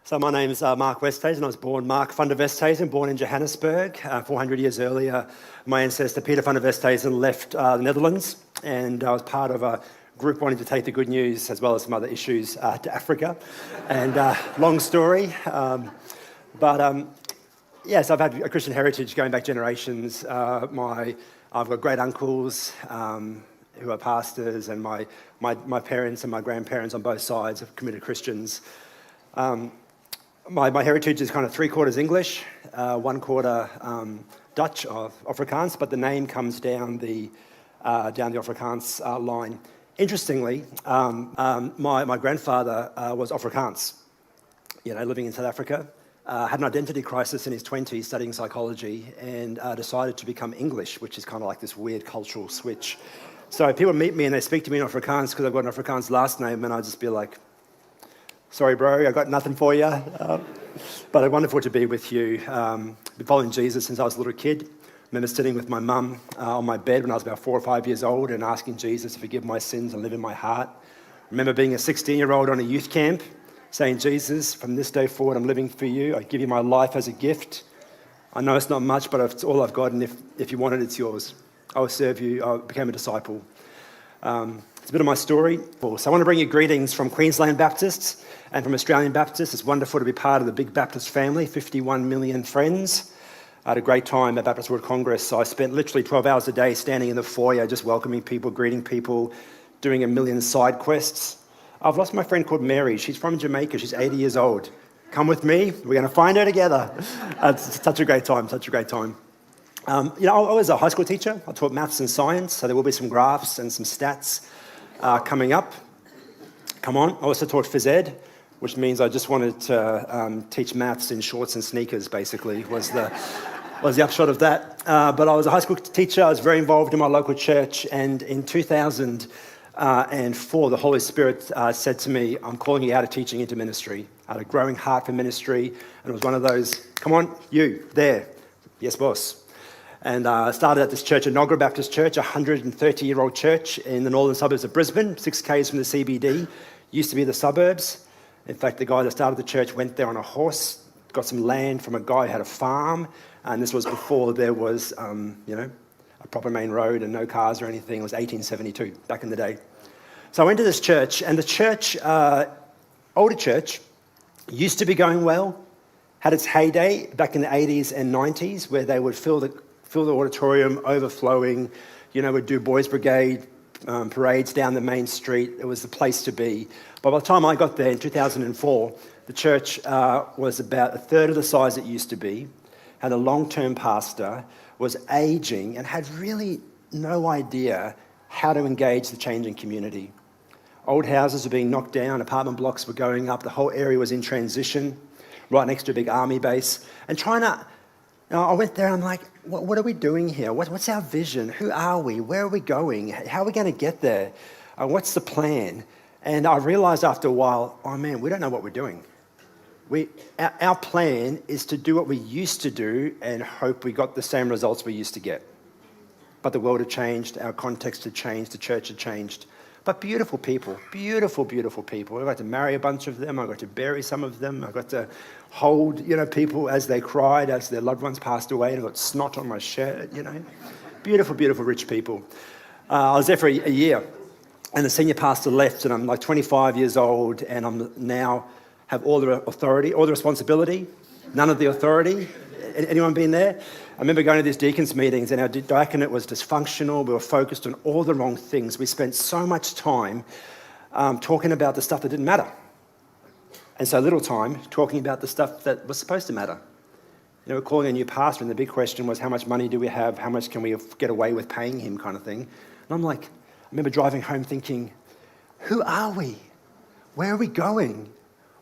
So my name's Mark Westhousen. I was born Mark van der Westhousen, born in Johannesburg. 400 years earlier, my ancestor Peter van der Westhousen left the Netherlands, and I was part of a group wanting to take the good news as well as some other issues to Africa. And long story, yes, I've had a Christian heritage going back generations. I've got great uncles who are pastors, and my parents and my grandparents on both sides have committed Christians. My heritage is kind of 3/4 English, 1/4 Dutch of Afrikaans, but the name comes down the Afrikaans line. Interestingly, my grandfather was Afrikaans, living in South Africa. Had an identity crisis in his 20s studying psychology, and decided to become English, which is kind of like this weird cultural switch. So people meet me and they speak to me in Afrikaans because I've got an Afrikaans last name, and I just be like, sorry, bro, I got nothing for you. But it's wonderful to be with you. Been following Jesus since I was a little kid. I remember sitting with my mum on my bed when I was about 4 or 5 years old and asking Jesus to forgive my sins and live in my heart. I remember being a 16-year-old on a youth camp, saying, Jesus, from this day forward, I'm living for you. I give you my life as a gift. I know it's not much, but it's all I've got, and if you want it, it's yours. I will serve you. I became a disciple. It's a bit of my story. So I want to bring you greetings from Queensland Baptists and from Australian Baptists. It's wonderful to be part of the big Baptist family, 51 million friends. I had a great time at Baptist World Congress. So I spent literally 12 hours a day standing in the foyer, just welcoming people, greeting people, doing a million side quests. I've lost my friend called Mary. She's from Jamaica. She's 80 years old. Come with me. We're going to find her together. It's such a great time, such a great time. I was a high school teacher. I taught maths and science, so there will be some graphs and some stats coming up. Come on. I also taught phys ed, which means I just wanted to teach maths in shorts and sneakers, basically, was the upshot of that. But I was a high school teacher. I was very involved in my local church, and in 2004, the Holy Spirit said to me, I'm calling you out of teaching into ministry. I had a growing heart for ministry, and it was one of those, come on, you, there. Yes, boss. And I started at this church, Enoggera Baptist Church, a 130-year-old church in the northern suburbs of Brisbane, 6 k's from the CBD. Used to be the suburbs. In fact, the guy that started the church went there on a horse, got some land from a guy who had a farm, and this was before there was, a proper main road and no cars or anything. It was 1872, back in the day. So I went to this church, and the church, older church, used to be going well, had its heyday back in the 80s and 90s, where they would fill the auditorium overflowing, would do Boys Brigade parades down the main street. It was the place to be. But by the time I got there in 2004, the church was about a third of the size it used to be, had a long-term pastor, was aging, and had really no idea how to engage the changing community. Old houses were being knocked down, apartment blocks were going up, the whole area was in transition, right next to a big army base, and I went there and I'm like, what are we doing here? What's our vision? Who are we? Where are we going? How are we going to get there? What's the plan? And I realized after a while, oh man, we don't know what we're doing. Our plan is to do what we used to do and hope we got the same results we used to get. But the world had changed, our context had changed, the church had changed. But beautiful people, beautiful, beautiful people. I got to marry a bunch of them. I got to bury some of them. I got to hold, people as they cried, as their loved ones passed away, and I got snot on my shirt, Beautiful, beautiful, rich people. I was there for a year, and the senior pastor left, and I'm like 25 years old, and I'm now have all the authority, all the responsibility, none of the authority. Anyone been there? I remember going to these deacons meetings, and our diaconate was dysfunctional. We were focused on all the wrong things. We spent so much time talking about the stuff that didn't matter, and so little time talking about the stuff that was supposed to matter. We're calling a new pastor, and the big question was, how much money do we have? How much can we get away with paying him, kind of thing. And I'm like, I remember driving home thinking, who are we? Where are we going?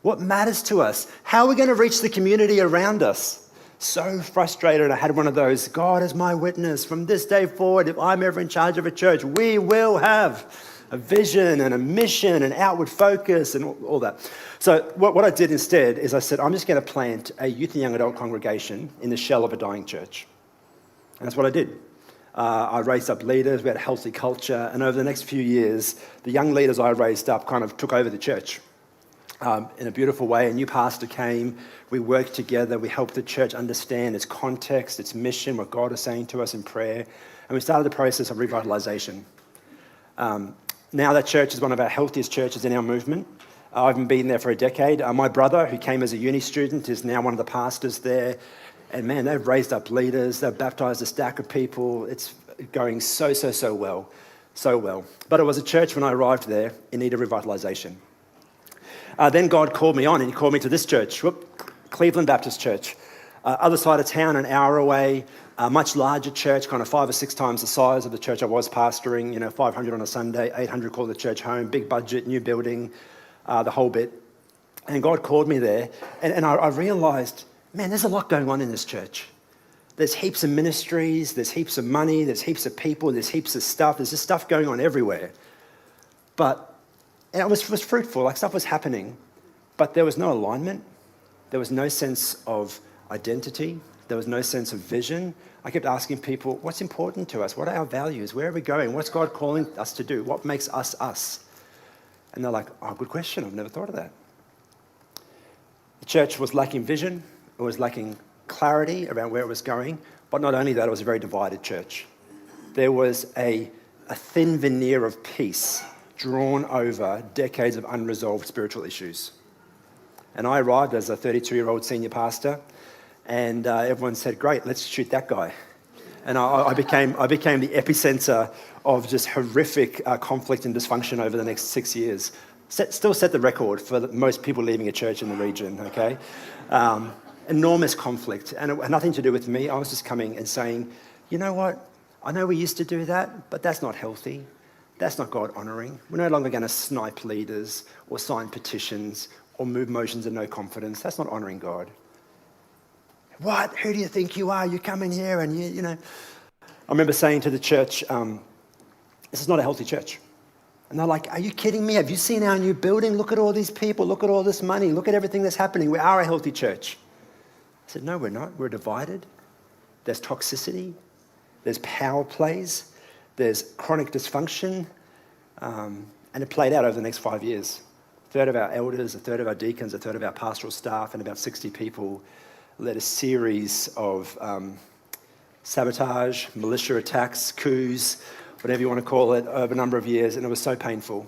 What matters to us? How are we going to reach the community around us? So frustrated. I had one of those, God is my witness. From this day forward, if I'm ever in charge of a church, we will have a vision and a mission and outward focus and all that. So what I did instead is I said, I'm just going to plant a youth and young adult congregation in the shell of a dying church. And that's what I did. I raised up leaders, we had a healthy culture, and over the next few years, the young leaders I raised up kind of took over the church. in a beautiful way. A new pastor came, we worked together, we helped the church understand its context, its mission, what God is saying to us in prayer, and we started the process of revitalisation. Now that church is one of our healthiest churches in our movement. I've been there for a decade. My brother, who came as a uni student, is now one of the pastors there. And man, they've raised up leaders, they've baptised a stack of people. It's going so well. So well. But it was a church when I arrived there in need of revitalisation. Then God called me on, and he called me to this church, Cleveland Baptist Church. Other side of town, an hour away, a much larger church, kind of 5 or 6 times the size of the church I was pastoring, 500 on a Sunday, 800 called the church home, big budget, new building, the whole bit. And God called me there, and I realised, man, there's a lot going on in this church. There's heaps of ministries, there's heaps of money, there's heaps of people, there's heaps of stuff. There's just stuff going on everywhere. And it was fruitful, like stuff was happening, but there was no alignment. There was no sense of identity. There was no sense of vision. I kept asking people, what's important to us? What are our values? Where are we going? What's God calling us to do? What makes us us? And they're like, oh, good question. I've never thought of that. The church was lacking vision. It was lacking clarity around where it was going. But not only that, it was a very divided church. There was a thin veneer of peace drawn over decades of unresolved spiritual issues. And I arrived as a 32-year-old senior pastor, and everyone said, great, let's shoot that guy. And I became the epicenter of just horrific conflict and dysfunction over the next 6 years. Still set the record for most people leaving a church in the region, okay? Enormous conflict, and it had nothing to do with me. I was just coming and saying, you know what? I know we used to do that, but that's not healthy. That's not God-honouring. We're no longer going to snipe leaders or sign petitions or move motions of no confidence. That's not honouring God. What? Who do you think you are? You come in here and you know. I remember saying to the church, this is not a healthy church. And they're like, are you kidding me? Have you seen our new building? Look at all these people. Look at all this money. Look at everything that's happening. We are a healthy church. I said, no, we're not. We're divided. There's toxicity. There's power plays. There's chronic dysfunction. And it played out over the next 5 years. A third of our elders, a third of our deacons, a third of our pastoral staff, and about 60 people led a series of sabotage, militia attacks, coups, whatever you want to call it, over a number of years, and it was so painful.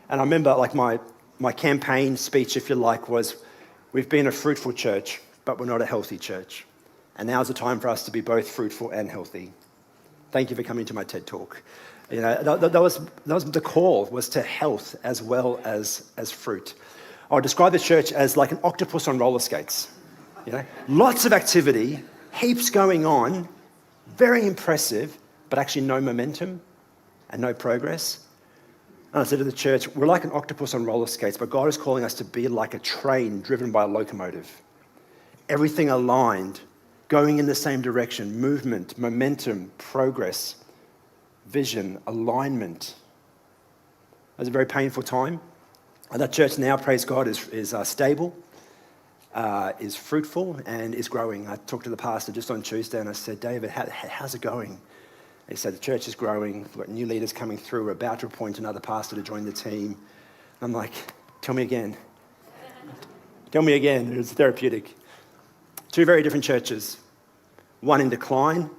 And I remember, like, my campaign speech, if you like, was, we've been a fruitful church, but we're not a healthy church. And now's the time for us to be both fruitful and healthy. Thank you for coming to my TED Talk. You know, that was the call, was to health as well as fruit. I would describe the church as like an octopus on roller skates. You know, lots of activity, heaps going on, very impressive, but actually no momentum and no progress. And I said to the church, we're like an octopus on roller skates, but God is calling us to be like a train driven by a locomotive. Everything aligned, going in the same direction, movement, momentum, progress, vision, alignment. It was a very painful time. And that church now, praise God, is stable, is fruitful, and is growing. I talked to the pastor just on Tuesday, and I said, David, how's it going? He said, the church is growing. We've got new leaders coming through. We're about to appoint another pastor to join the team. And I'm like, tell me again. Tell me again. It was therapeutic. 2 very different churches. One in decline,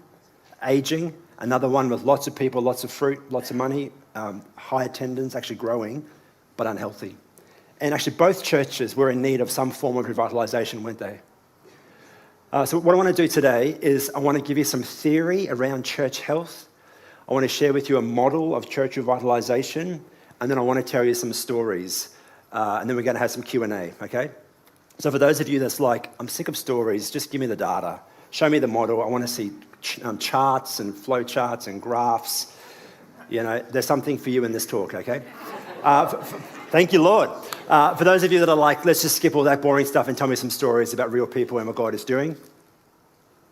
aging. Another one with lots of people, lots of fruit, lots of money, high attendance, actually growing, but unhealthy. And actually both churches were in need of some form of revitalisation, weren't they? So what I want to do today is I want to give you some theory around church health. I want to share with you a model of church revitalisation, and then I want to tell you some stories. And then we're going to have some Q&A, okay? So for those of you that's like, I'm sick of stories, just give me the data. Show me the model. I want to see charts and flow charts and graphs. You know, there's something for you in this talk, okay? Thank you, Lord. For those of you that are like, let's just skip all that boring stuff and tell me some stories about real people and what God is doing,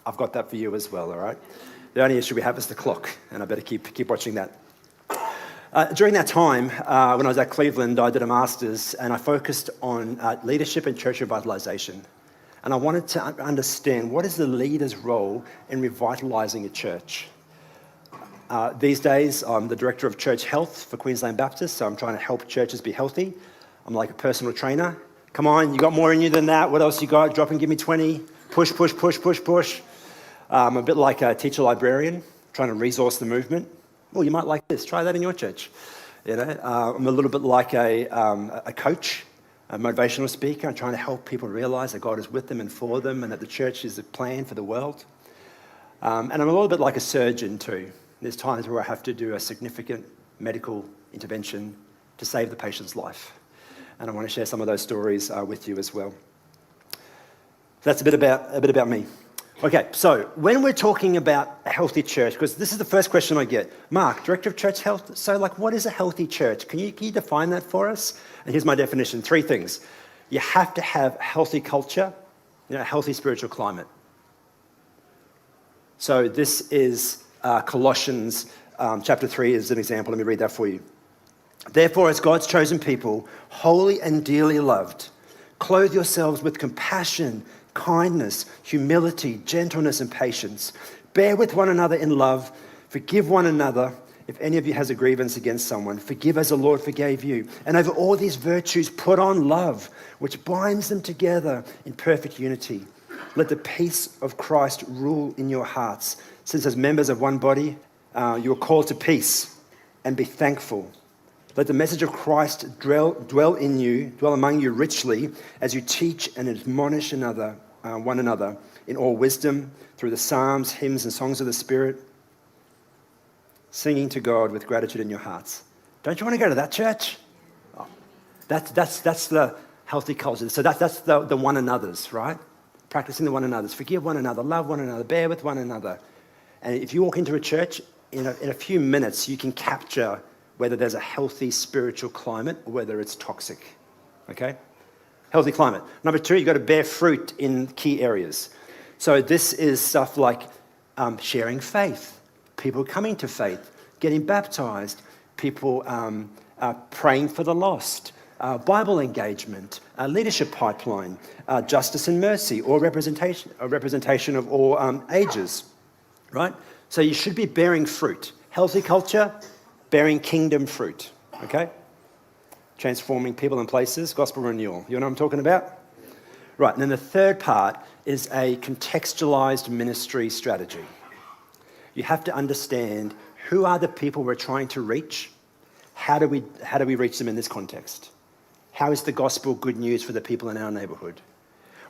I've got that for you as well, all right? The only issue we have is the clock, and I better keep watching that. During that time, when I was at Cleveland, I did a master's, and I focused on leadership and church revitalisation. And I wanted to understand, what is the leader's role in revitalising a church? These days, I'm the director of church health for Queensland Baptists, so I'm trying to help churches be healthy. I'm like a personal trainer. Come on, you got more in you than that. What else you got? Drop and give me 20. Push, push, push, push, push. I'm a bit like a teacher librarian, trying to resource the movement. Well, you might like this. Try that in your church. I'm a little bit like a coach, a motivational speaker. I'm trying to help people realize that God is with them and for them, and that the church is a plan for the world. And I'm a little bit like a surgeon too. There's times where I have to do a significant medical intervention to save the patient's life. And I want to share some of those stories with you as well. That's a bit about me. Okay, so when we're talking about a healthy church, because this is the first question I get, Mark, Director of Church Health, so what is a healthy church? Can you define that for us? And here's my definition, 3 things. You have to have healthy culture, a healthy spiritual climate. So this is Colossians chapter 3 is an example. Let me read that for you. Therefore, as God's chosen people, holy and dearly loved, clothe yourselves with compassion, kindness, humility, gentleness, and patience. Bear with one another in love. Forgive one another. If any of you has a grievance against someone, forgive as the Lord forgave you. And over all these virtues, put on love, which binds them together in perfect unity. Let the peace of Christ rule in your hearts. Since as members of one body, you are called to peace, and be thankful. Let the message of Christ dwell among you richly as you teach and admonish one another in all wisdom through the psalms, hymns, and songs of the Spirit, singing to God with gratitude in your hearts. Don't you want to go to that church? Oh, that's the healthy culture. So that's the one another's, right? Practicing the one another's. Forgive one another, love one another, bear with one another. And if you walk into a church, in a few minutes, you can capture whether there's a healthy spiritual climate or whether it's toxic, okay? Healthy climate. Number 2, you've got to bear fruit in key areas. So this is stuff like sharing faith, people coming to faith, getting baptized, people praying for the lost, Bible engagement, leadership pipeline, justice and mercy, or representation of all ages, right? So you should be bearing fruit. Healthy culture, bearing kingdom fruit, okay? Transforming people and places, gospel renewal. You know what I'm talking about? Right, and then the third part is a contextualized ministry strategy. You have to understand who are the people we're trying to reach. How do we reach them in this context? How is the gospel good news for the people in our neighborhood?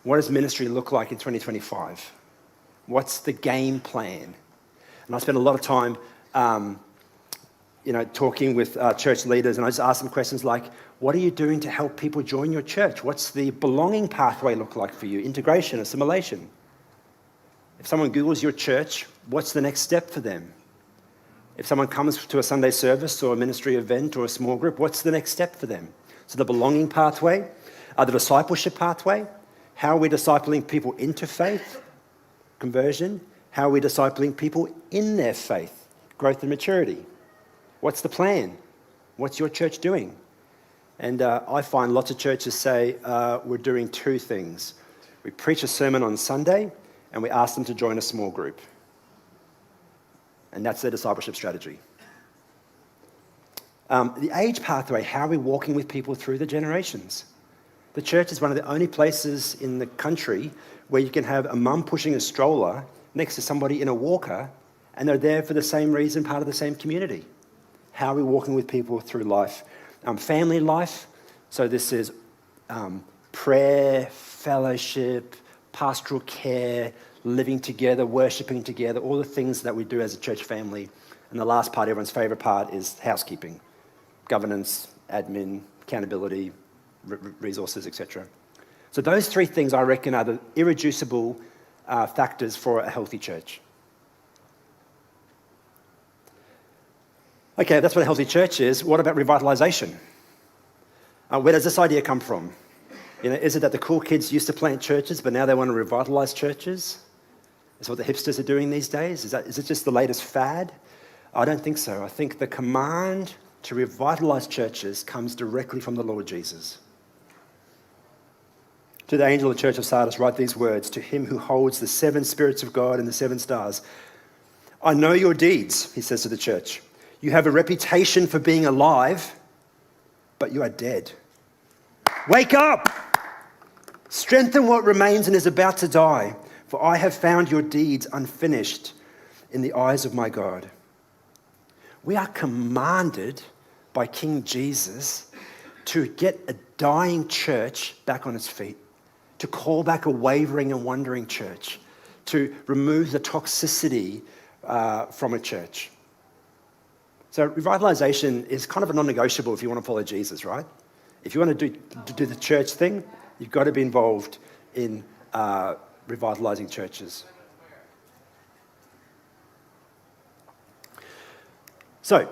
What does ministry look like in 2025? What's the game plan? And I spend a lot of time talking with church leaders, and I just ask them questions like, what are you doing to help people join your church? What's the belonging pathway look like for you? Integration, assimilation. If someone Googles your church, what's the next step for them? If someone comes to a Sunday service or a ministry event or a small group, what's the next step for them? So the belonging pathway, the discipleship pathway, how are we discipling people into faith, conversion? How are we discipling people in their faith, growth and maturity? What's the plan? What's your church doing? And I find lots of churches say we're doing 2 things. We preach a sermon on Sunday and we ask them to join a small group. And that's their discipleship strategy. The age pathway, how are we walking with people through the generations? The church is one of the only places in the country where you can have a mum pushing a stroller next to somebody in a walker, and they're there for the same reason, part of the same community. How are we walking with people through life? Family life, so this is prayer, fellowship, pastoral care, living together, worshipping together, all the things that we do as a church family. And the last part, everyone's favourite part, is housekeeping, governance, admin, accountability, resources, etc. So those 3 things, I reckon, are the irreducible factors for a healthy church. Okay, that's what a healthy church is. What about revitalisation? Where does this idea come from? Is it that the cool kids used to plant churches, but now they want to revitalise churches? Is what the hipsters are doing these days? Is it just the latest fad? I don't think so. I think the command to revitalise churches comes directly from the Lord Jesus. To the angel of the church of Sardis, write these words, to him who holds the 7 spirits of God and the 7 stars. I know your deeds, he says to the church. You have a reputation for being alive, but you are dead. Wake up! Strengthen what remains and is about to die, for I have found your deeds unfinished in the eyes of my God. We are commanded by King Jesus to get a dying church back on its feet, to call back a wavering and wandering church, to remove the toxicity from a church. So revitalisation is kind of a non-negotiable if you want to follow Jesus, right? If you want to do the church thing, you've got to be involved in revitalising churches. So,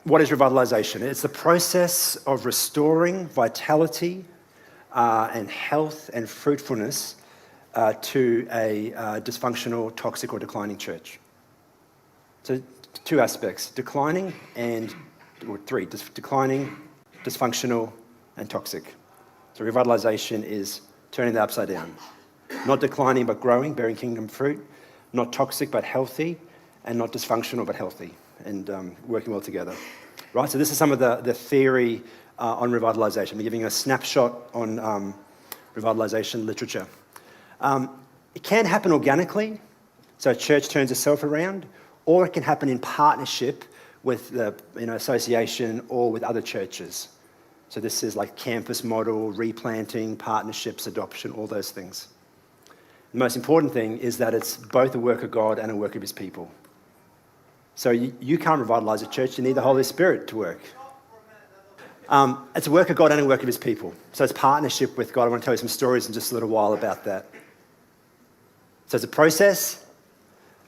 what is revitalisation? It's the process of restoring vitality and health and fruitfulness to a dysfunctional, toxic, or declining church. So, two aspects: declining, dysfunctional, and toxic. So, revitalisation is turning that upside down. Not declining but growing, bearing kingdom fruit. Not toxic but healthy, and not dysfunctional but healthy, and working well together. Right, so this is some of the theory on revitalisation. I'm giving you a snapshot on revitalisation literature. It can happen organically, so a church turns itself around, or it can happen in partnership with the association or with other churches. So this is like campus model, replanting, partnerships, adoption, all those things. The most important thing is that it's both a work of God and a work of his people. So you can't revitalise a church, you need the Holy Spirit to work. It's a work of God and a work of his people. So it's partnership with God. I want to tell you some stories in just a little while about that. So it's a process,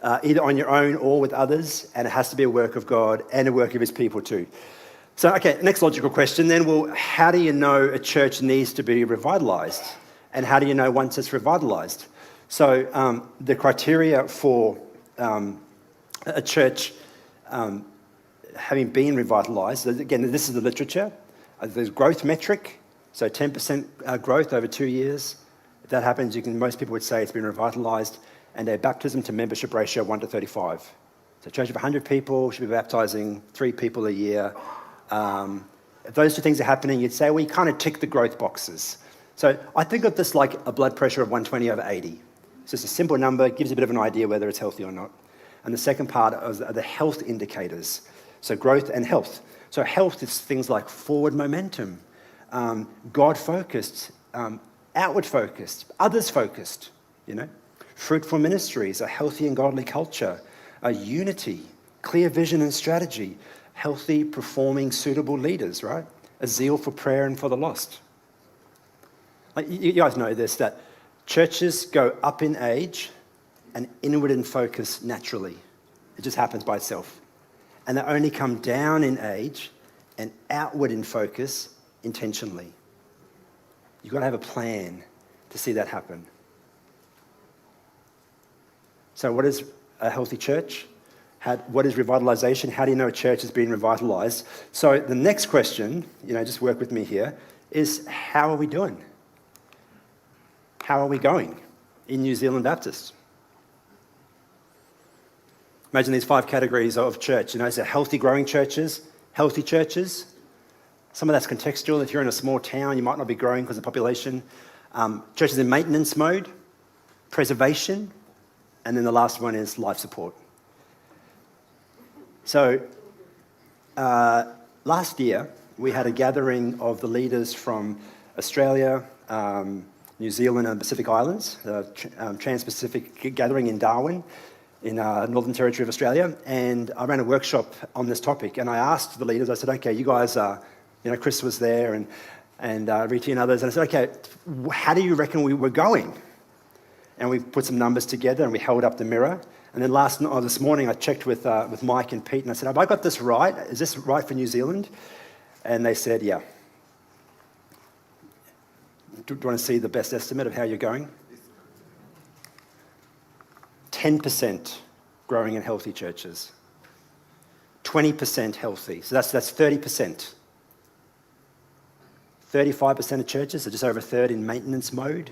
either on your own or with others, and it has to be a work of God and a work of his people too. So, okay, next logical question then, well, how do you know a church needs to be revitalised? And how do you know once it's revitalised? So the criteria for a church having been revitalised, again, this is the literature. There's growth metric, so 10% growth over 2 years. If that happens, most people would say it's been revitalised, and a baptism to membership ratio 1 to 35. So a church of 100 people should be baptising 3 people a year. If those two things are happening, you'd say, well, you kind of tick the growth boxes. So I think of this like a blood pressure of 120 over 80. It's just a simple number, it gives you a bit of an idea whether it's healthy or not. And the second part are the health indicators, so growth and health. So health is things like forward momentum, God-focused, outward-focused, others-focused, fruitful ministries, a healthy and godly culture, a unity, clear vision and strategy, healthy, performing, suitable leaders, right? A zeal for prayer and for the lost. Like, you guys know this, that churches go up in age and inward in focus naturally. It just happens by itself. And they only come down in age and outward in focus intentionally. You've got to have a plan to see that happen. So what is a healthy church? What is revitalisation? How do you know a church has been revitalised? So the next question, just work with me here, is how are we doing? How are we going in New Zealand Baptist? Imagine these 5 categories of church. So healthy growing churches, healthy churches. Some of that's contextual. If you're in a small town, you might not be growing because of population. Churches in maintenance mode, preservation, and then the last one is life support. So last year, we had a gathering of the leaders from Australia, New Zealand and Pacific Islands, the Trans-Pacific gathering in Darwin, in Northern Territory of Australia, and I ran a workshop on this topic, and I asked the leaders, I said, okay, you guys, Chris was there, and Riti and others, and I said, okay, how do you reckon we were going? And we put some numbers together, and we held up the mirror, and then this morning I checked with Mike and Pete, and I said, have I got this right? Is this right for New Zealand? And they said, yeah. Do you want to see the best estimate of how you're going? 10% growing in healthy churches. 20% healthy. So that's 30%. 35% of churches are just over a third in maintenance mode.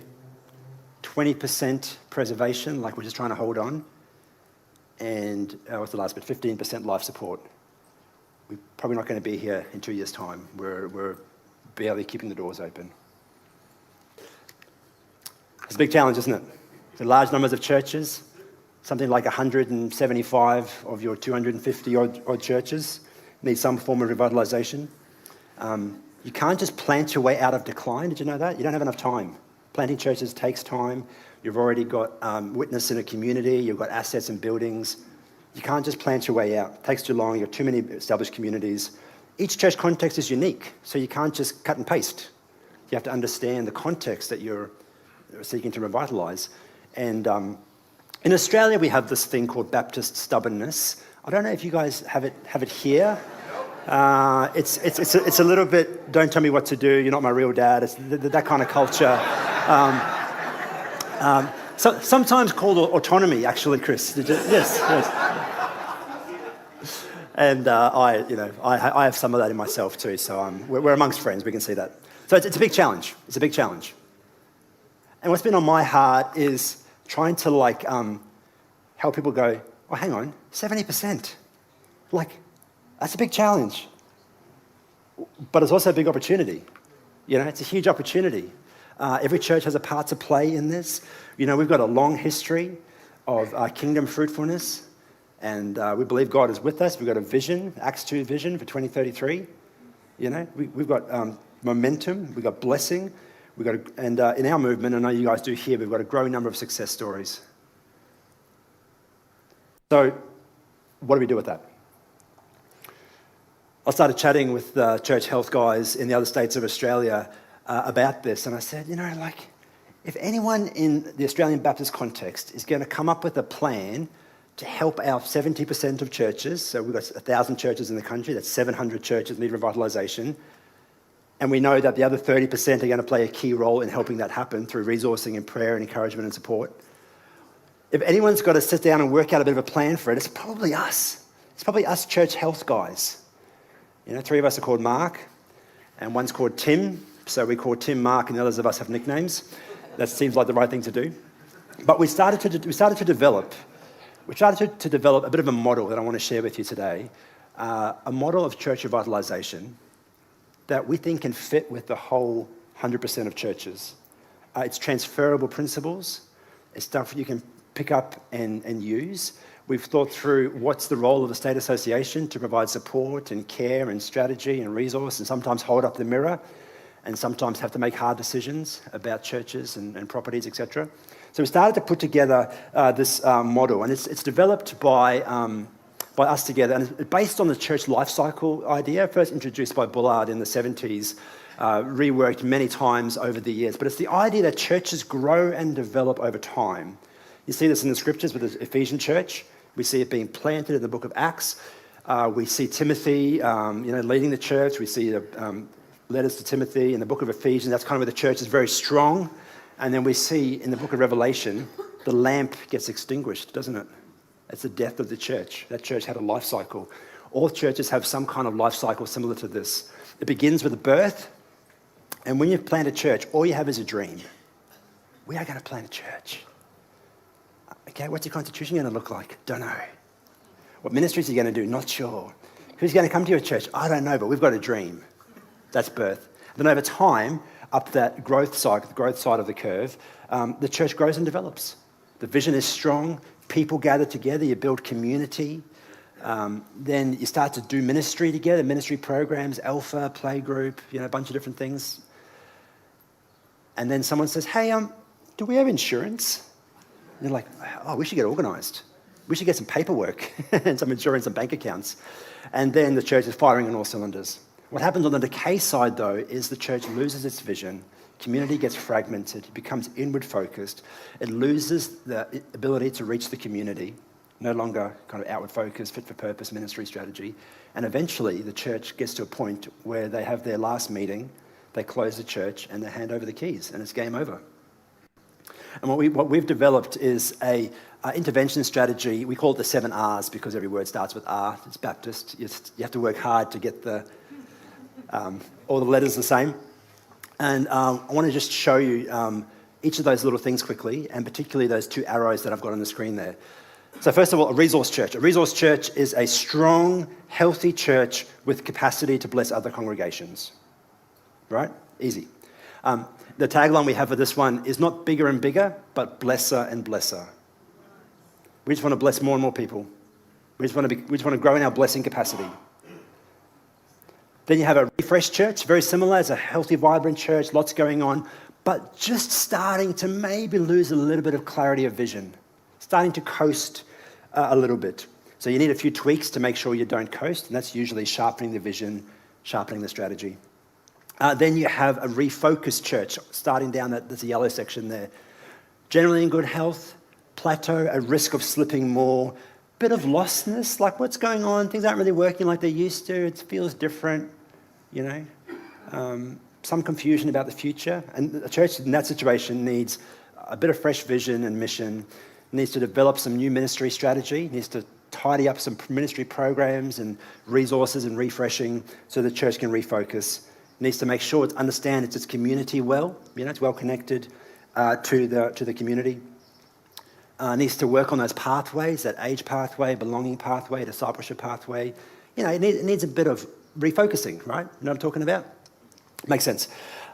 20% preservation, like we're just trying to hold on. And what's the last bit? 15% life support. We're probably not going to be here in 2 years' time. We're barely keeping the doors open. It's a big challenge, isn't it? The large numbers of churches, something like 175 of your 250 odd churches need some form of revitalisation. You can't just plant your way out of decline. Did you know that? You don't have enough time. Planting churches takes time. You've already got witness in a community. You've got assets and buildings. You can't just plant your way out. It takes too long. You've got too many established communities. Each church context is unique, so you can't just cut and paste. You have to understand the context that you're seeking to revitalise. And in Australia, we have this thing called Baptist stubbornness. I don't know if you guys have it here. It's a little bit, don't tell me what to do, you're not my real dad. It's that kind of culture. So, sometimes called autonomy, actually, Chris. Yes. And I have some of that in myself too. So we're amongst friends. We can see that. So it's a big challenge. It's a big challenge. And what's been on my heart is trying to help people go, oh, hang on, 70%. That's a big challenge. But it's also a big opportunity. It's a huge opportunity. Every church has a part to play in this. We've got a long history of kingdom fruitfulness, and we believe God is with us. We've got a vision, Acts 2 vision for 2033. We've got momentum, we've got blessing, and in our movement, I know you guys do here, we've got a growing number of success stories. So, what do we do with that? I started chatting with the Church Health guys in the other states of Australia about this, and I said, if anyone in the Australian Baptist context is going to come up with a plan to help our 70% of churches, so we've got 1,000 churches in the country, that's 700 churches need revitalisation, and we know that the other 30% are going to play a key role in helping that happen through resourcing and prayer and encouragement and support. If anyone's got to sit down and work out a bit of a plan for it, it's probably us. It's probably us Church Health guys. 3 of us are called Mark, and one's called Tim, so we call Tim Mark, and the others of us have nicknames. That seems like the right thing to do. But we started to develop a bit of a model that I want to share with you today, a model of church revitalisation that we think can fit with the whole 100% of churches. It's transferable principles. It's stuff you can pick up and use. We've thought through what's the role of the state association to provide support and care and strategy and resource, and sometimes hold up the mirror, and sometimes have to make hard decisions about churches and properties, etc. So we started to put together this model, and it's developed by us together, and it's based on the church life cycle idea, first introduced by Bullard in the 70s, reworked many times over the years. But it's the idea that churches grow and develop over time. You see this in the scriptures with the Ephesian church. We see it being planted in the book of Acts. We see Timothy, leading the church. We see the letters to Timothy in the book of Ephesians. That's kind of where the church is very strong. And then we see in the book of Revelation, the lamp gets extinguished, doesn't it? It's the death of the church. That church had a life cycle. All churches have some kind of life cycle similar to this. It begins with a birth, and when you plant a church, all you have is a dream. We are going to plant a church. Okay, what's your constitution going to look like? Don't know. What ministries are you going to do? Not sure. Who's going to come to your church? I don't know, but we've got a dream. That's birth. Then over time, up that growth side of the curve, the church grows and develops. The vision is strong. People gather together. You build community. Then you start to do ministry together, ministry programs, Alpha, Playgroup, a bunch of different things. And then someone says, hey, do we have insurance? And you're like, oh, we should get organised. We should get some paperwork and some insurance and bank accounts. And then the church is firing on all cylinders. What happens on the decay side, though, is the church loses its vision. Community gets fragmented. It becomes inward focused. It loses the ability to reach the community. No longer kind of outward focused, fit for purpose, ministry strategy. And eventually the church gets to a point where they have their last meeting, they close the church, and they hand over the keys, and it's game over. And what we've developed is a intervention strategy. We call it the 7 R's because every word starts with R. It's Baptist. You have to work hard to get all the letters the same. And I want to just show you each of those little things quickly, and particularly those 2 arrows that I've got on the screen there. So first of all, a resource church. A resource church is a strong, healthy church with capacity to bless other congregations. Right? Easy. The tagline we have for this one is not bigger and bigger, but blesser and blesser. We just want to bless more and more people. We just want to grow in our blessing capacity. Then you have a refreshed church, very similar. It's a healthy, vibrant church, lots going on, but just starting to maybe lose a little bit of clarity of vision, starting to coast a little bit. So you need a few tweaks to make sure you don't coast, and that's usually sharpening the vision, sharpening the strategy. Then you have a refocused church, starting down there's a yellow section there. Generally in good health, plateau, a risk of slipping more, bit of lostness, like what's going on, things aren't really working like they used to, it feels different, some confusion about the future. And a church in that situation needs a bit of fresh vision and mission, needs to develop some new ministry strategy, needs to tidy up some ministry programs and resources and refreshing so the church can refocus. Needs to make sure it understands its community well, it's well connected to the community. Needs to work on those pathways, that age pathway, belonging pathway, discipleship pathway. It needs a bit of refocusing, right? You know what I'm talking about? Makes sense.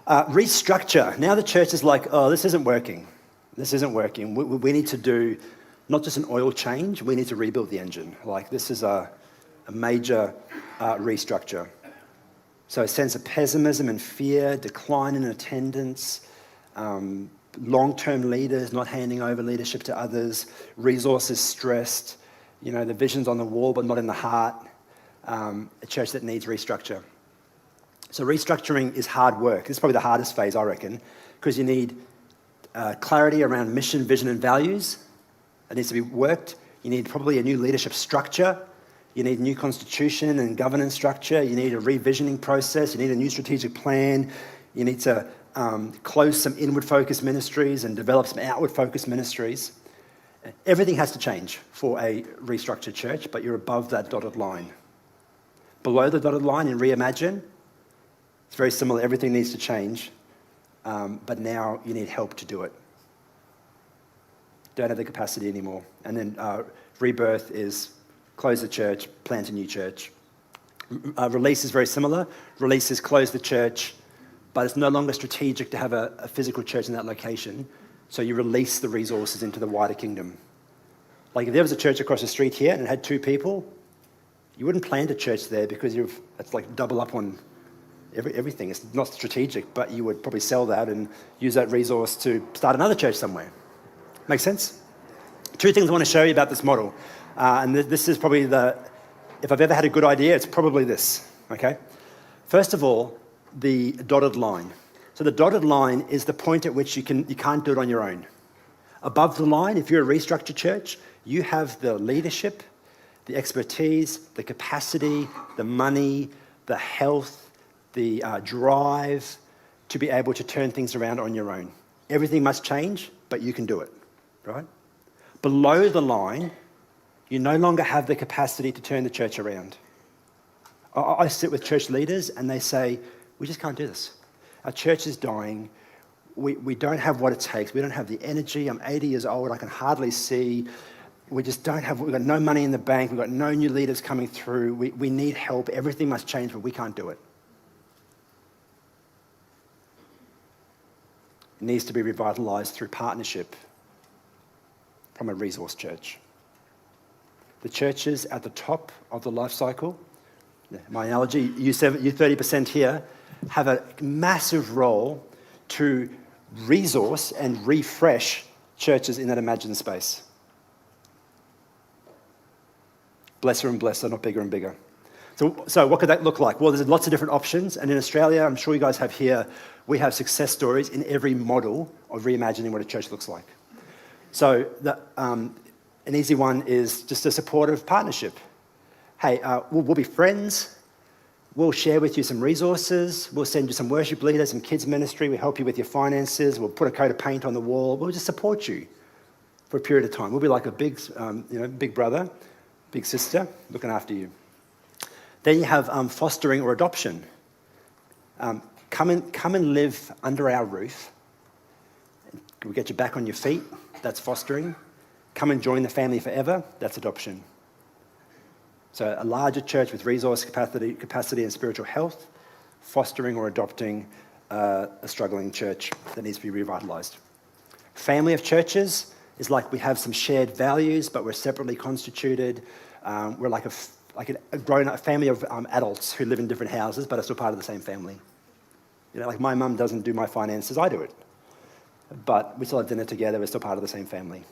Restructure. Now the church is like, oh, this isn't working. This isn't working. We need to do not just an oil change, we need to rebuild the engine. Like this is a major restructure. So a sense of pessimism and fear, decline in attendance, long-term leaders not handing over leadership to others, resources stressed, the vision's on the wall but not in the heart, a church that needs restructure. So restructuring is hard work. This is probably the hardest phase, I reckon, because you need clarity around mission, vision, and values. It needs to be worked. You need probably a new leadership structure. You need a new constitution and governance structure. You need a revisioning process. You need a new strategic plan. You need to close some inward-focused ministries and develop some outward-focused ministries. Everything has to change for a restructured church, but you're above that dotted line. Below the dotted line in Reimagine, it's very similar. Everything needs to change, but now you need help to do it. Don't have the capacity anymore. And then rebirth is close the church, plant a new church. Release is very similar. Release is close the church, but it's no longer strategic to have a physical church in that location. So you release the resources into the wider kingdom. Like if there was a church across the street here and it had 2 people, you wouldn't plant a church there because it's like double up on everything. It's not strategic, but you would probably sell that and use that resource to start another church somewhere. Make sense? 2 things I want to show you about this model. And this is probably if I've ever had a good idea, it's probably this, okay? First of all, the dotted line. So the dotted line is the point at which you can't do it on your own. Above the line, if you're a restructured church, you have the leadership, the expertise, the capacity, the money, the health, the drive to be able to turn things around on your own. Everything must change, but you can do it, right? Below the line, you no longer have the capacity to turn the church around. I sit with church leaders and they say, we just can't do this. Our church is dying. We don't have what it takes. We don't have the energy. I'm 80 years old. I can hardly see. We've got no money in the bank. We've got no new leaders coming through. We need help. Everything must change, but we can't do it. It needs to be revitalised through partnership from a resource church. The churches at the top of the life cycle, my analogy, you 30% here, have a massive role to resource and refresh churches in that imagined space. Blesser and blesser, not bigger and bigger. So what could that look like? Well, there's lots of different options. And in Australia, I'm sure you guys have here, we have success stories in every model of reimagining what a church looks like. So an easy one is just a supportive partnership. Hey, we'll be friends. We'll share with you some resources. We'll send you some worship leaders and kids ministry. We'll help you with your finances. We'll put a coat of paint on the wall. We'll just support you for a period of time. We'll be like a big brother, big sister looking after you. Then you have fostering or adoption. Come and live under our roof. We'll get you back on your feet. That's fostering. Come and join the family forever. That's adoption. So a larger church with resource capacity and spiritual health, fostering or adopting a struggling church that needs to be revitalised. Family of churches is like we have some shared values, but we're separately constituted. We're like a grown-up family of adults who live in different houses, but are still part of the same family. You know, like my mum doesn't do my finances, I do it. But we still have dinner together, we're still part of the same family.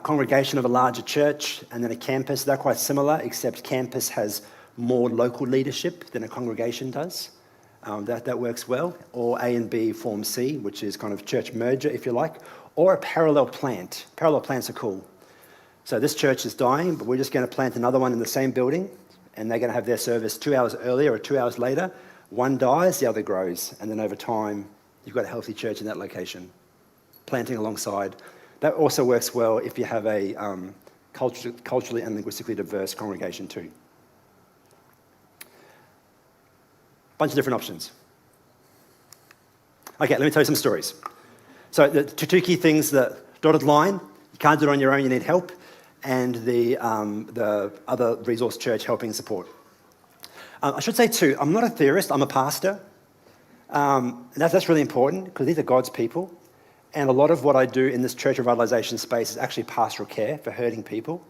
Congregation of a larger church, and then a campus. They're quite similar, except campus has more local leadership than a congregation does. That works well. Or A and B form C, which is kind of church merger, if you like, or a parallel plant. Parallel plants are cool. So this church is dying, but we're just going to plant another one in the same building, and they're going to have their service 2 hours earlier or 2 hours later. One dies, the other grows, and then over time, you've got a healthy church in that location, planting alongside. That also works well if you have a culturally and linguistically diverse congregation too. Bunch of different options. Okay, let me tell you some stories. So the two key things, the dotted line, you can't do it on your own, you need help, and the other resource church helping support. I should say too, I'm not a theorist, I'm a pastor. And that's really important because these are God's people. And a lot of what I do in this church revitalisation space is actually pastoral care for hurting people.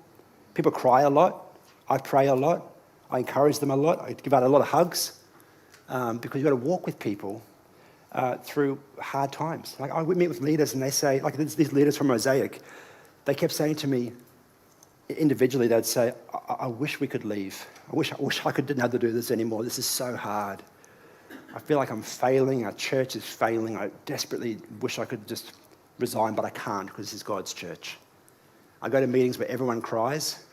People cry a lot. I pray a lot. I encourage them a lot. I give out a lot of hugs because you've got to walk with people through hard times. Like I would meet with leaders and they say, like these leaders from Mosaic, they kept saying to me individually, they'd say, I wish we could leave. I wish I didn't have to do this anymore. This is so hard. I feel like I'm failing. Our church is failing. I desperately wish I could just resign, but I can't because this is God's church. I go to meetings where everyone cries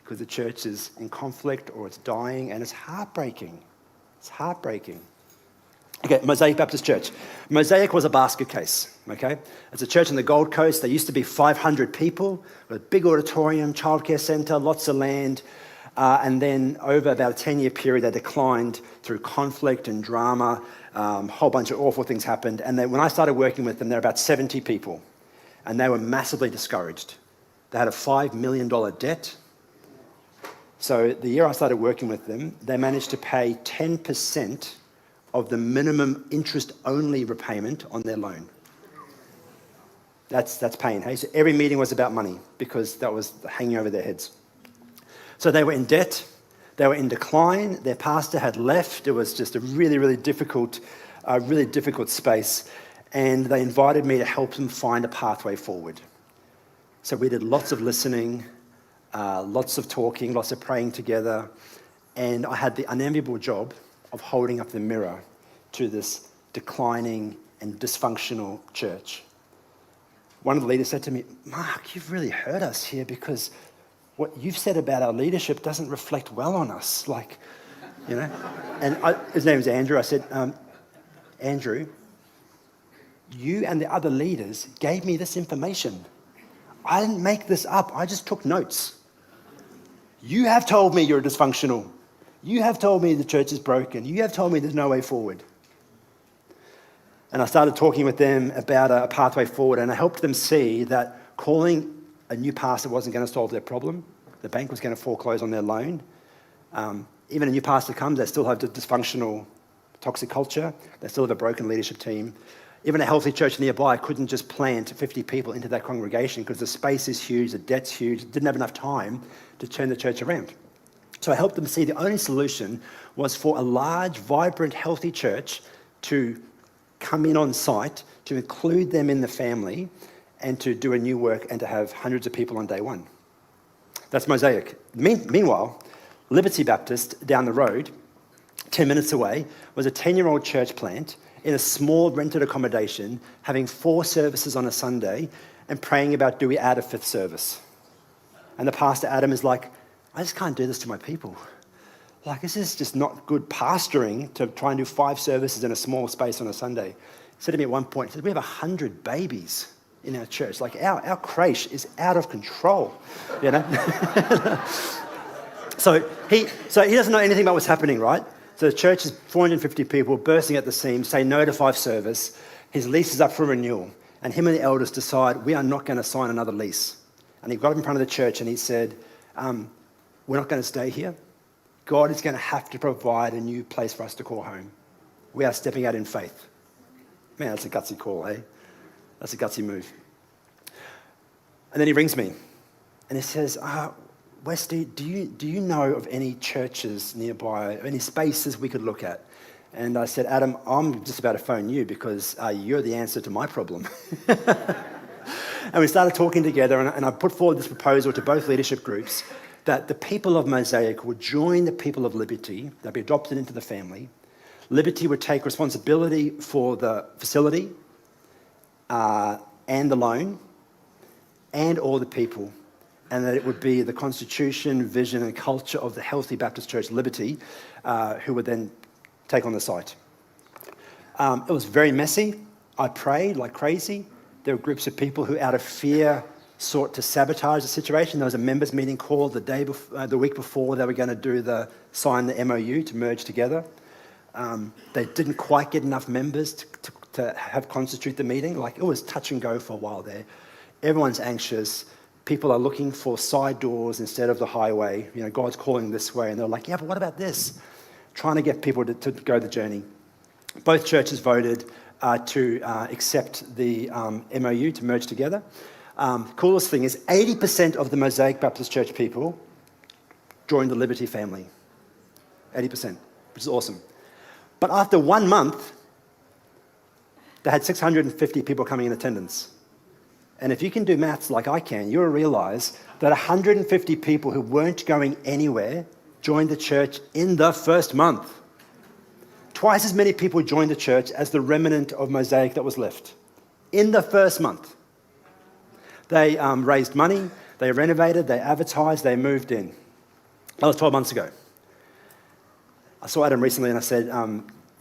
because the church is in conflict or it's dying, and it's heartbreaking. It's heartbreaking. Okay, Mosaic Baptist Church. Mosaic was a basket case, okay? It's a church on the Gold Coast. There used to be 500 people, with a big auditorium, childcare centre, lots of land. And then over about a 10-year period, they declined through conflict and drama. A whole bunch of awful things happened. And then when I started working with them, there were about 70 people. And they were massively discouraged. They had a $5 million debt. So the year I started working with them, they managed to pay 10% of the minimum interest-only repayment on their loan. That's pain, hey? So every meeting was about money because that was hanging over their heads. So they were in debt, they were in decline, their pastor had left. It was just a really difficult space. And they invited me to help them find a pathway forward. So we did lots of listening, lots of talking, lots of praying together. And I had the unenviable job of holding up the mirror to this declining and dysfunctional church. One of the leaders said to me, Mark, you've really hurt us here because what you've said about our leadership doesn't reflect well on us. Like, you know, and his name is Andrew. I said, Andrew, you and the other leaders gave me this information. I didn't make this up. I just took notes. You have told me you're dysfunctional. You have told me the church is broken. You have told me there's no way forward. And I started talking with them about a pathway forward, and I helped them see that calling a new pastor wasn't going to solve their problem. The bank was going to foreclose on their loan. Even a new pastor comes, they still have the dysfunctional, toxic culture. They still have a broken leadership team. Even a healthy church nearby couldn't just plant 50 people into that congregation because the space is huge, the debt's huge, didn't have enough time to turn the church around. So I helped them see the only solution was for a large, vibrant, healthy church to come in on site, to include them in the family, and to do a new work and to have hundreds of people on day one. That's Mosaic. Meanwhile, Liberty Baptist down the road, 10 minutes away, was a 10-year-old church plant in a small rented accommodation, having 4 services on a Sunday and praying about, do we add a 5th service? And the pastor, Adam, is like, I just can't do this to my people. Like, this is just not good pastoring to try and do 5 services in a small space on a Sunday. He said to me at one point, he said, we have 100 babies in our church. Like, our creche is out of control, you know? So he doesn't know anything about what's happening, right? So the church is 450 people bursting at the seams, say no to 5 service. His lease is up for renewal. And him and the elders decide, we are not going to sign another lease. And he got up in front of the church and he said, we're not going to stay here. God is going to have to provide a new place for us to call home. we are stepping out in faith. Man, that's a gutsy call, eh? That's a gutsy move. And then he rings me and he says, Westy, do you know of any churches nearby, any spaces we could look at? And I said, Adam, I'm just about to phone you because you're the answer to my problem. And we started talking together, and I put forward this proposal to both leadership groups that the people of Mosaic would join the people of Liberty, they'd be adopted into the family. Liberty would take responsibility for the facility and the loan and all the people, and that it would be the constitution, vision and culture of the healthy Baptist Church Liberty who would then take on the site. It was very messy. I prayed like crazy. There were groups of people who, out of fear, sought to sabotage the situation. There was a members' meeting called the week before they were going to sign the MOU to merge together. They didn't quite get enough members to have constitute the meeting. Like, it was touch and go for a while there. Everyone's anxious. People are looking for side doors instead of the highway. You know, God's calling this way, and they're like, yeah, but what about this? Trying to get people to go the journey. Both churches voted to accept the MOU to merge together. Coolest thing is 80% of the Mosaic Baptist Church people joined the Liberty family. 80%, which is awesome. But after 1 month, they had 650 people coming in attendance. And if you can do maths like I can, you'll realise that 150 people who weren't going anywhere joined the church in the first month. Twice as many people joined the church as the remnant of Mosaic that was left in the first month. They raised money, they renovated, they advertised, they moved in. That was 12 months ago. I saw Adam recently and I said,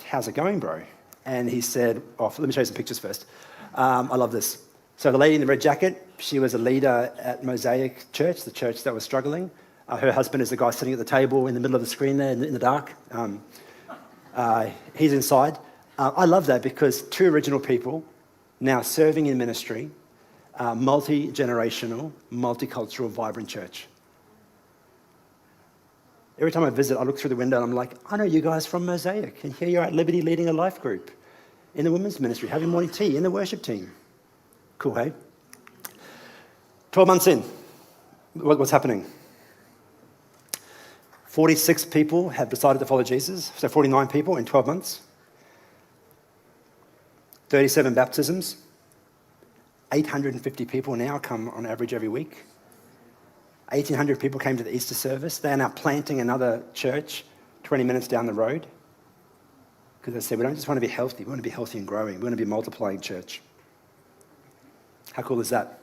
how's it going, bro? And he said, let me show you some pictures first. I love this. So the lady in the red jacket, she was a leader at Mosaic Church, the church that was struggling. Her husband is the guy sitting at the table in the middle of the screen there in the dark. He's inside. I love that because two original people now serving in ministry, multi-generational, multicultural, vibrant church. Every time I visit, I look through the window and I'm like, I know you guys from Mosaic, and here you're at Liberty leading a life group, in the women's ministry, having morning tea, in the worship team. Cool, hey? 12 months in, what's happening? 46 people have decided to follow Jesus, so 49 people in 12 months. 37 baptisms. 850 people now come on average every week. 1,800 people came to the Easter service. They are now planting another church 20 minutes down the road. Because they said, we don't just want to be healthy, we want to be healthy and growing. We want to be a multiplying church. How cool is that?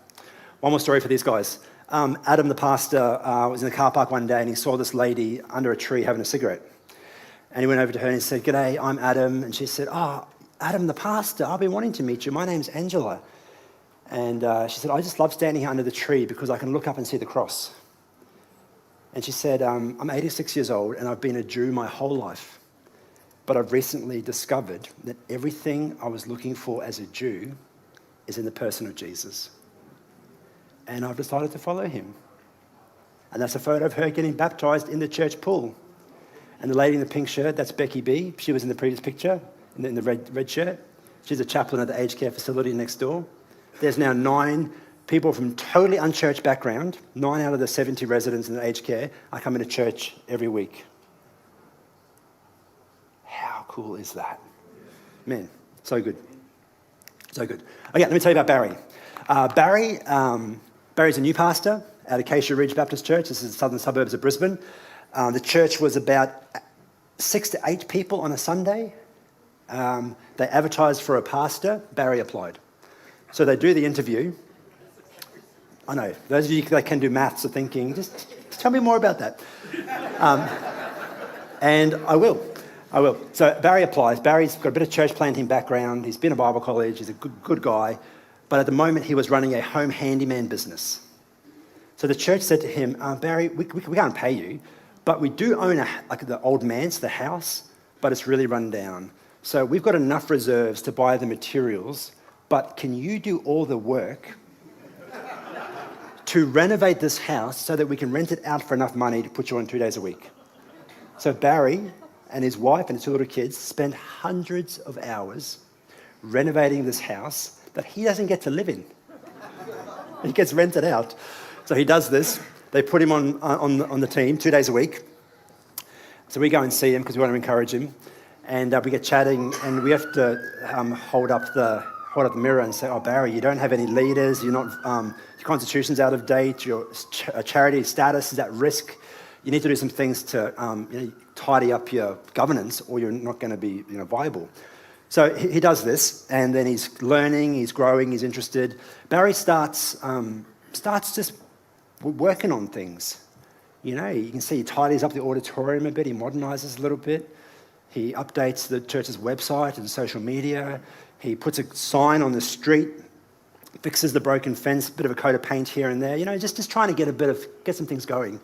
One more story for these guys. Adam, the pastor, was in the car park one day and he saw this lady under a tree having a cigarette. And he went over to her and he said, "G'day, I'm Adam." And she said, "Oh, Adam, the pastor, I've been wanting to meet you. My name's Angela." And she said, "I just love standing here under the tree because I can look up and see the cross." And she said, "I'm 86 years old and I've been a Jew my whole life. But I've recently discovered that everything I was looking for as a Jew is in the person of Jesus. And I've decided to follow him." And that's a photo of her getting baptised in the church pool. And the lady in the pink shirt, that's Becky B. She was in the previous picture, in the red shirt. She's a chaplain at the aged care facility next door. There's now 9 people from totally unchurched background. 9 out of the 70 residents in the aged care are coming to church every week. How cool is that? Man, so good. So good. Okay, let me tell you about Barry. Barry's a new pastor at Acacia Ridge Baptist Church. This is the southern suburbs of Brisbane. The church was about 6 to 8 people on a Sunday. They advertised for a pastor. Barry applied. So they do the interview. I know, those of you that can do maths are thinking, just tell me more about that. And I will. So Barry applies. Barry's got a bit of church planting background. He's been at Bible college. He's a good guy. But at the moment, he was running a home handyman business. So the church said to him, "Barry, we can't pay you, but we do own the old manse, the house, but it's really run down. So we've got enough reserves to buy the materials, but can you do all the work to renovate this house so that we can rent it out for enough money to put you on 2 days a week?" So Barry and his wife and his two little kids spend hundreds of hours renovating this house that he doesn't get to live in. He gets rented out. So he does this. They put him on the team 2 days a week. So we go and see him because we want to encourage him. And we get chatting, and we have to hold up the mirror and say, "Oh, Barry, you don't have any leaders. You're not. Your constitution's out of date. Your charity status is at risk. You need to do some things to tidy up your governance, or you're not going to be viable." So he does this, and then he's learning, he's growing, he's interested. Barry starts just working on things. You can see he tidies up the auditorium a bit, he modernises a little bit. He updates the church's website and social media. He puts a sign on the street, fixes the broken fence, a bit of a coat of paint here and there. Just trying to get some things going.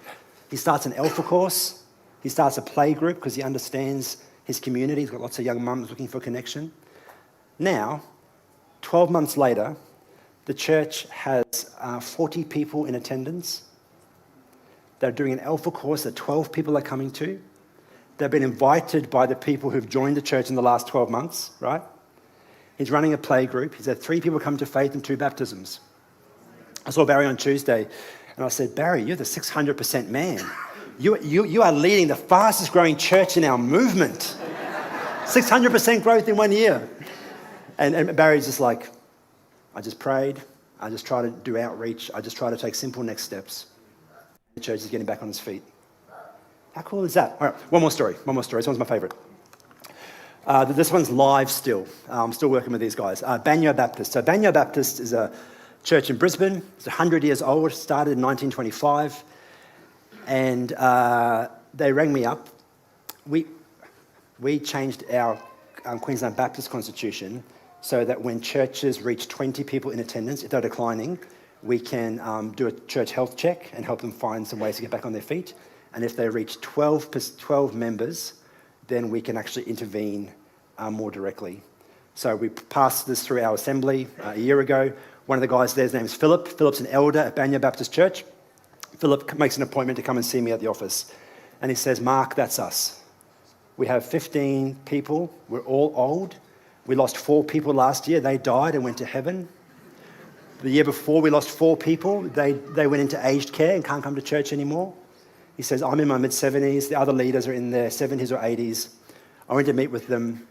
He starts an Alpha course. He starts a play group because he understands his community. He's got lots of young mums looking for connection. Now, 12 months later, the church has 40 people in attendance. They're doing an Alpha course that 12 people are coming to. They've been invited by the people who've joined the church in the last 12 months, right? He's running a play group. He's had 3 people come to faith and 2 baptisms. I saw Barry on Tuesday, and I said, "Barry, you're the 600% man. You are leading the fastest growing church in our movement. 600% growth in 1 year." And Barry's just like, "I just prayed. I just try to do outreach. I just try to take simple next steps." The church is getting back on its feet. How cool is that? All right, one more story. This one's my favourite. This one's live still. I'm still working with these guys. Banyo Baptist. So Banyo Baptist is a church in Brisbane. It's 100 years old. Started in 1925. And they rang me up. We changed our Queensland Baptist constitution so that when churches reach 20 people in attendance, if they're declining, we can do a church health check and help them find some ways to get back on their feet. And if they reach 12 members, then we can actually intervene more directly. So we passed this through our assembly a year ago. One of the guys there, his name's Philip. Philip's an elder at Banyo Baptist Church. Philip makes an appointment to come and see me at the office. And he says, "Mark, that's us. We have 15 people. We're all old. We lost 4 people last year. They died and went to heaven. The year before, we lost 4 people. They went into aged care and can't come to church anymore." He says, "I'm in my mid-70s. The other leaders are in their 70s or 80s. I went to meet with them.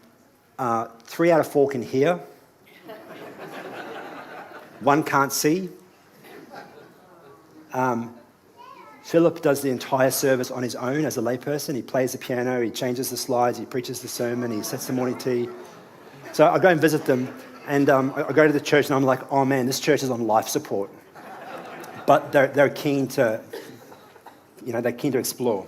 3 out of 4 can hear. 1 can't see. Philip does the entire service on his own as a layperson. He plays the piano, he changes the slides, he preaches the sermon, he sets the morning tea." So I go and visit them, and I go to the church, and I'm like, "Oh man, this church is on life support." But they're keen to... they're keen to explore.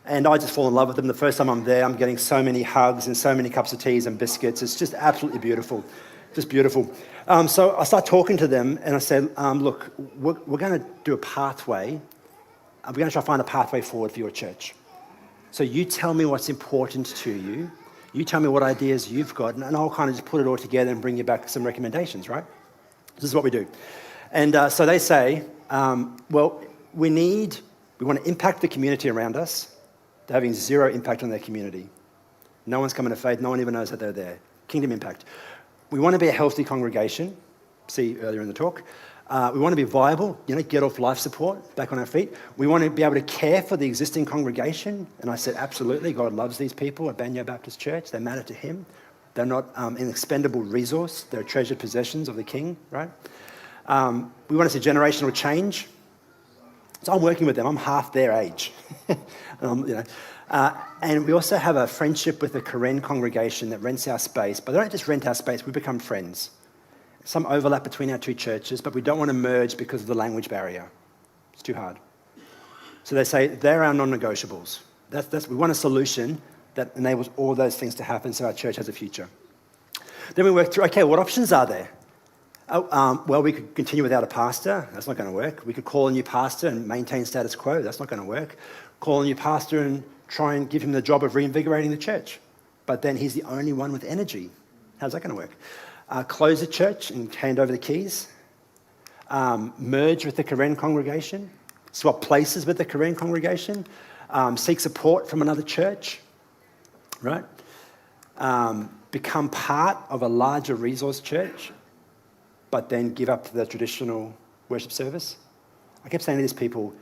And I just fall in love with them. The first time I'm there, I'm getting so many hugs and so many cups of teas and biscuits. It's just absolutely beautiful. Just beautiful. So I start talking to them, and I said, "Look, we're going to do a pathway. We're going to try to find a pathway forward for your church. So you tell me what's important to you. You tell me what ideas you've got, and I'll kind of just put it all together and bring you back some recommendations, right?" This is what we do. And so they say, we want to impact the community around us. They're having 0 impact on their community. No one's coming to faith. No one even knows that they're there. Kingdom impact. We want to be a healthy congregation. See earlier in the talk. We want to be viable, get off life support, back on our feet. We want to be able to care for the existing congregation. And I said, absolutely, God loves these people at Banyo Baptist Church. They matter to him. They're not an expendable resource. They're treasured possessions of the King, right? We want to see generational change. So I'm working with them. I'm half their age. And we also have a friendship with the Karen congregation that rents our space. But they don't just rent our space. We become friends. Some overlap between our 2 churches, but we don't want to merge because of the language barrier. It's too hard. So they say they're our non-negotiables. We want a solution that enables all those things to happen so our church has a future. Then we work through, okay, what options are there? We could continue without a pastor. That's not going to work. We could call a new pastor and maintain status quo. That's not going to work. Call a new pastor and try and give him the job of reinvigorating the church. But then he's the only one with energy. How's that going to work? Close the church and hand over the keys. Merge with the Karen congregation. Swap places with the Karen congregation. Seek support from another church. right? Become part of a larger resource church, but then give up the traditional worship service. I kept saying to these people,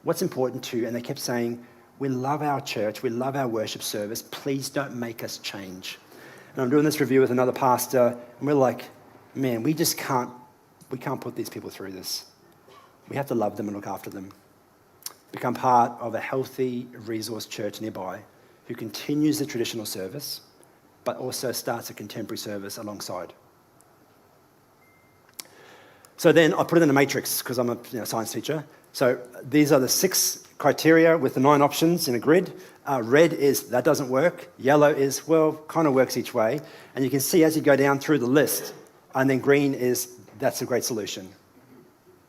what's important to you? And they kept saying, we love our church, we love our worship service, please don't make us change. And I'm doing this review with another pastor, and we're like, man, we can't put these people through this. We have to love them and look after them. Become part of a healthy resource church nearby who continues the traditional service, but also starts a contemporary service alongside. So then I put it in a matrix because I'm a science teacher. So these are the 6 criteria with the 9 options in a grid. Red is that doesn't work. Yellow is, well, kind of works each way. And you can see as you go down through the list, and then green is that's a great solution,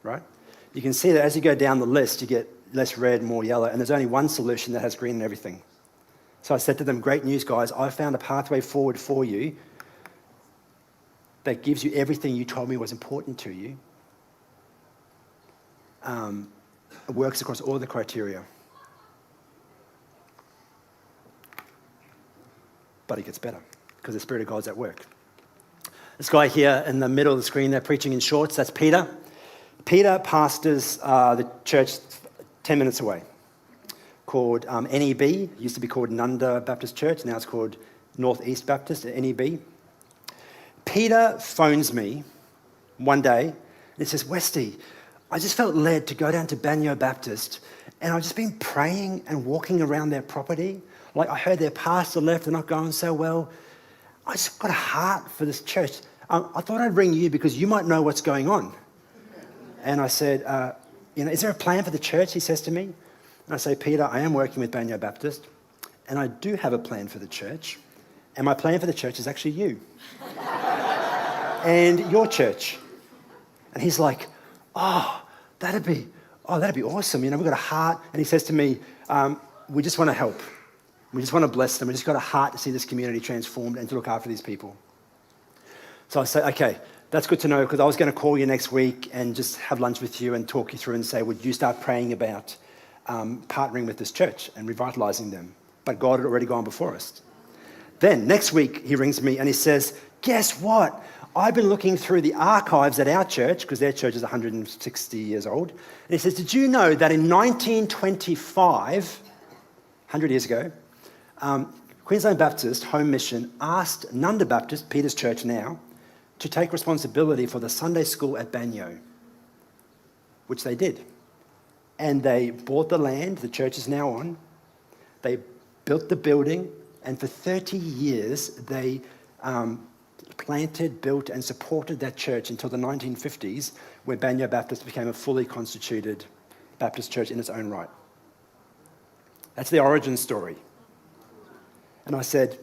right? You can see that as you go down the list, you get less red, more yellow, and there's only one solution that has green and everything. So I said to them, great news, guys. I found a pathway forward for you that gives you everything you told me was important to you. It works across all the criteria. But it gets better because the Spirit of God's at work. This guy here in the middle of the screen there preaching in shorts, that's Peter. Peter pastors the church 10 minutes away called NEB. It used to be called Nunda Baptist Church. Now it's called Northeast Baptist at NEB. Peter phones me one day and he says, Westy, I just felt led to go down to Banyo Baptist and I've just been praying and walking around their property. Like I heard their pastor left, they're not going so well. I just got a heart for this church. I thought I'd ring you because you might know what's going on. And I said, is there a plan for the church? He says to me. And I say, Peter, I am working with Banyo Baptist and I do have a plan for the church. And my plan for the church is actually you and your church. And he's like, that'd be awesome. We've got a heart. And he says to me, we just want to help. We just want to bless them. We just got a heart to see this community transformed and to look after these people. So I say, okay, that's good to know because I was going to call you next week and just have lunch with you and talk you through and say, would you start praying about partnering with this church and revitalising them? But God had already gone before us. Then next week he rings me and he says, guess what? I've been looking through the archives at our church, because their church is 160 years old. And he says, did you know that in 1925, 100 years ago, Queensland Baptist Home Mission asked Nunda Baptist, Peter's church now, to take responsibility for the Sunday school at Banyo, which they did. And they bought the land the church is now on. They built the building, and for 30 years they planted, built, and supported that church until the 1950s, where Banyo Baptist became a fully constituted Baptist church in its own right. That's the origin story. And I said,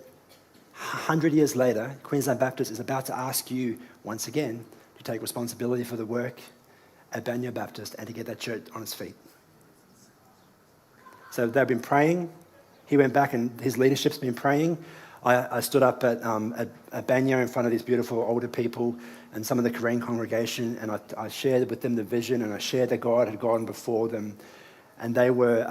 100 years later, Queensland Baptist is about to ask you once again to take responsibility for the work at Banyo Baptist and to get that church on its feet. So they've been praying. He went back and his leadership's been praying. I stood up at Banyo in front of these beautiful older people and some of the Korean congregation, and I shared with them the vision, and I shared that God had gone before them. And they were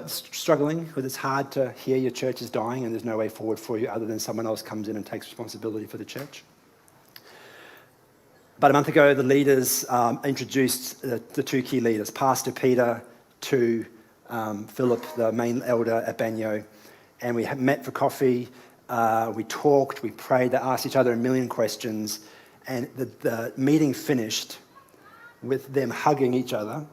struggling because it's hard to hear your church is dying and there's no way forward for you other than someone else comes in and takes responsibility for the church. About a month ago, the leaders introduced the 2 key leaders, Pastor Peter to Philip, the main elder at Banyo. And we met for coffee, we talked, we prayed, they asked each other a million questions. And the meeting finished with them hugging each other.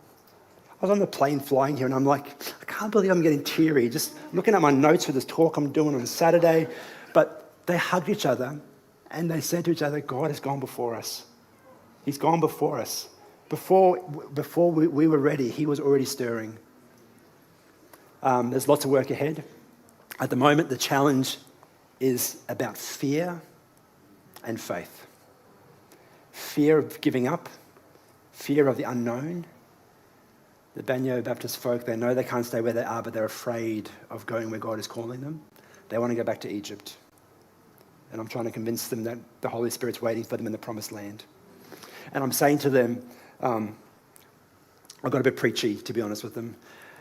I was on the plane flying here and I'm like, I can't believe I'm getting teary, just looking at my notes for this talk I'm doing on a Saturday. But they hugged each other and they said to each other, God has gone before us. He's gone before us. Before we were ready, he was already stirring. There's lots of work ahead. At the moment, the challenge is about fear and faith. Fear of giving up, fear of the unknown. The Banyo Baptist folk, they know they can't stay where they are, but they're afraid of going where God is calling them. They want to go back to Egypt. And I'm trying to convince them that the Holy Spirit's waiting for them in the promised land. And I'm saying to them, I got a bit preachy, to be honest with them.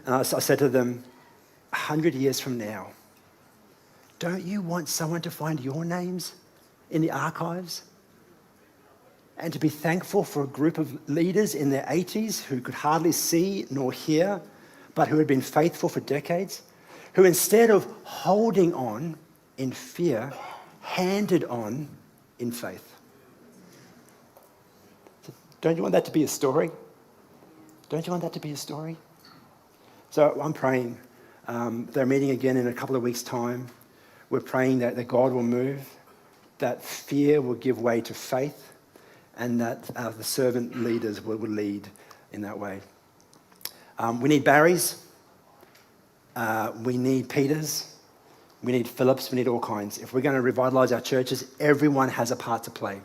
And I said to them, 100 years from now, don't you want someone to find your names in the archives? And to be thankful for a group of leaders in their 80s who could hardly see nor hear, but who had been faithful for decades, who instead of holding on in fear, handed on in faith. Don't you want that to be a story? Don't you want that to be a story? So I'm praying. They're meeting again in a couple of weeks' time. We're praying that God will move, that fear will give way to faith, and that the servant leaders will lead in that way. We need Barrys. We need Peters. We need Phillips. We need all kinds. If we're going to revitalise our churches, everyone has a part to play.